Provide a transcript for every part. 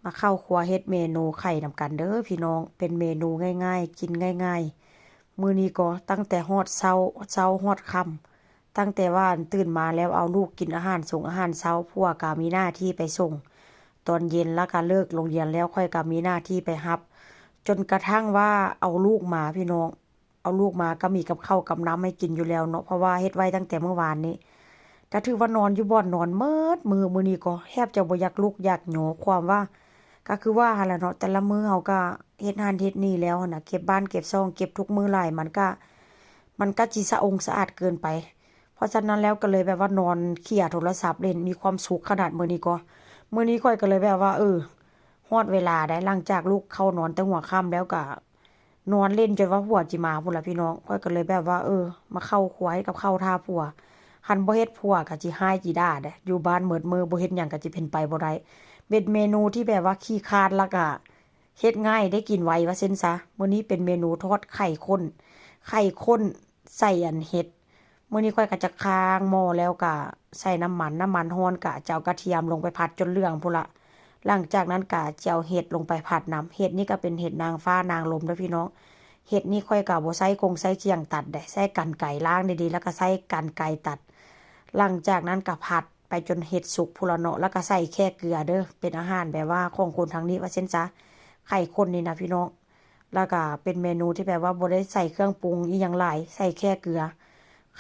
มาเข้าครัวเฮ็ดเมนูไข่นำกันเด้อพี่น้องเป็นเมนูง่ายๆกินง่ายๆมื้อนี้ก็ตั้งแต่ฮอดเช้าฮอดค่ำตั้งแต่ว่าตื่นมาแล้วเอาลูกกินอาหารส่งอาหารเช้าผัวก็มีหน้าที่ไปส่งตอนเย็นแล้วก็เลิกโรงเรียนแล้วค่อยก็มีหน้าที่ไปรับจนกระทั่งว่าเอาลูกมาพี่น้องเอาลูกมาก็มีกับข้าวกับน้ำให้กินอยู่แล้วเนาะเพราะว่าเฮ็ดไว้ตั้งแต่เมื่อวานนี้ก็ถือว่านอนอยู่บ่อนนอนเมิดมื้อนี้ก็แทบจะบ่อยากลุกอยากหยอความว่า ก็คือว่าหั่นล่ะเนาะแต่ละมื้อเฮาก็เฮ็ดนั่นเฮ็ดนี่แล้วหั่นน่ะเก็บบ้านเก็บช่องเก็บทุกมื้อหลายมันก็สิสะองสะอาดเกินไปเพราะฉะนั้นแล้วก็เลยแบบว่านอนเขี่ยโทรศัพท์เล่นมีความสุขขนาดมื้อนี้ข้อยก็เลยแบบว่าฮอดเวลาได้หลังจากลูกเข้านอนแต่หัวค่ำแล้วก็นอนเล่นจนว่าผัวจิมาพุ่นล่ะพี่น้องข้อยก็เลยแบบว่ามาเข้าครัวให้กับข้าวท่าผัวหันบ่เฮ็ดผัวก็สิร้ายจิด่าเด้อยู่บ้านเมิดมื้อบ่เฮ็ดหยังก็สิเป็นไปบ่ได้ เป็นเมนูที่แบบว่าขี้คร้านแล้วก็เฮ็ดง่ายได้กินไวว่าซั่นซะมื้อนี้เป็นเมนูทอดไข่ข้นใส่เห็ดมื้อนี้ข้อยก็จะค้างหม้อแล้วก็ใส่น้ำมันร้อนก็จะเอากระเทียมลงไปผัดจนเหลืองพู้นล่ะหลังจากนั้นก็จะเอาเห็ดลงไปผัดนำเห็ดนี่ก็เป็นเห็ดนางฟ้านางลมเด้อพี่น้องเห็ดนี่ข้อยก็บ่ใช้ใช้เคียงตัดได้ใช้กรรไกรล้างดีๆแล้วก็ใช้กรรไกรตัด หลังจากนั้นก็ผัดไปจนเห็ดสุกพูนละเนาะแล้วก็ใส่แค่เกลือเด้อเป็นอาหารแบบว่าของคนทางนี้ว่าเช่นจ้ะไข่ข้นนี่นะพี่น้องแล้วก็เป็นเมนูที่แบบว่าบ่ได้ใส่เครื่องปรุงอีหยังหลายใส่แค่เกลือ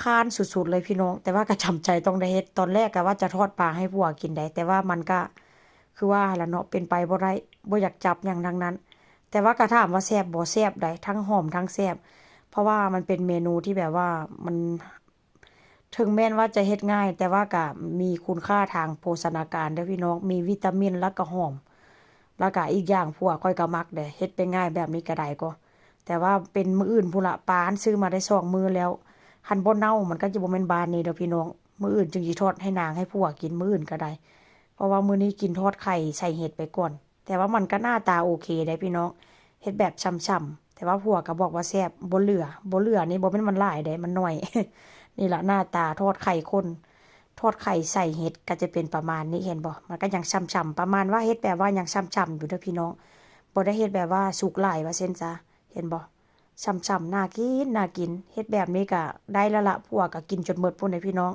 ค้านสุดๆเลยพี่น้องแต่ว่าก็จำใจต้องได้เฮ็ดตอนแรกก็ว่าจะทอดปลาให้ผัวกินได้แต่ว่ามันก็คือว่าล่ะเนาะเป็นไปบ่ได้บ่อยากจับหยังทั้งนั้นแต่ว่าก็ถามว่าแซ่บบ่แซ่บได้ทั้งหอมทั้งแซ่บเพราะว่ามันเป็นเมนูที่แบบว่ามัน ถึงแม้นว่าจะเฮ็ดง่ายแต่ว่าก็มีคุณค่าทางโภชนาการเด้อพี่น้องมีวิตามินแล้วก็หอมแล้วก็อีกอย่างพวกข้อยก็มักเด้เฮ็ดไปง่ายแบบนี้ก็ได้ก็แต่ว่าเป็นมื้ออื่นพู้นล่ะปานซื้อมาได้2มื้อแล้วหันบ่เน่ามันก็จะบ่แม่นบานนี้เด้อพี่น้องมื้ออื่นจึงสิทอดให้นางให้ผัวกินมื้ออื่นก็ได้เพราะว่ามื้อนี้กินทอดไข่ใส่เห็ดไปก่อนแต่ว่ามันก็หน้าตาโอเคได้พี่น้องเฮ็ดแบบช่ำๆแต่ว่าผัวก็บอกว่าแซ่บบ่เหลือนี่บ่แม่นมันหลายได้มันน้อย นี่แหละหน้าตาทอดไข่ข้นทอดไข่ใส่เห็ดก็จะเป็นประมาณนี้เห็นบ่มันก็ยังช่ำๆประมาณว่าเฮ็ดแบบว่ายังช่ำๆอยู่เด้อพี่น้องบ่ได้เฮ็ดแบบว่าสุกหลายว่าเส้นจ้ะเห็นบ่ช่ำๆน่ากินเฮ็ดแบบนี้ก็ได้แล้วล่ะพวกก็กินจนหมดพุ่นเด้อพี่น้อง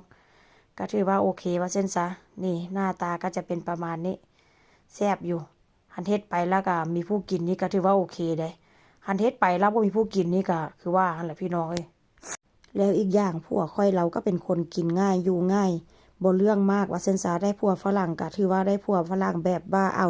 ก็ถือว่าโอเคว่าเส้นซะนี่หน้าตาก็จะเป็นประมาณนี้แซ่บอยู่หันเฮ็ดไปแล้วก็มีผู้กินนี่ก็ถือว่าโอเคเด้หันเฮ็ดไปแล้วบ่มีผู้กินนี่ก็คือว่าหั่นแหละพี่น้องเอ้ย แล้วอีกอย่างผัวค่อยเราก็เป็นคนกินง่ายอยู่ง่ายบ่เรื่องมากว่าเซนซาได้ผัวฝรั่งก็ถือว่าได้ผัวฝรั่งแบบว่าเอา